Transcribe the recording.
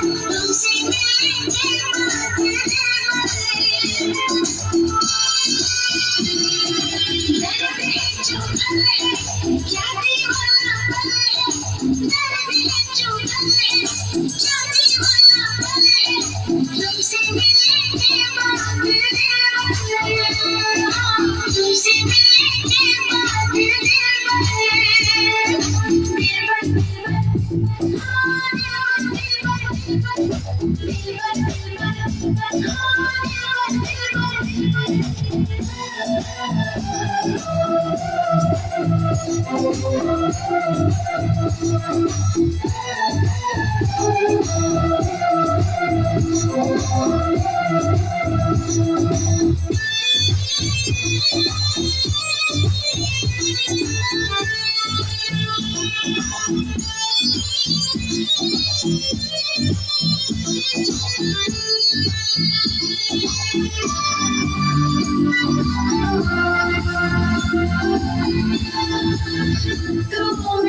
तुमसे मिलने के बाद दिल दर्द है जो गम है क्या दीवाना पल है दर्द है जो गम है क्या दीवाना पल है तुमसे मिलने के बाद दिल तुमसे मिलने के बाद दिल तो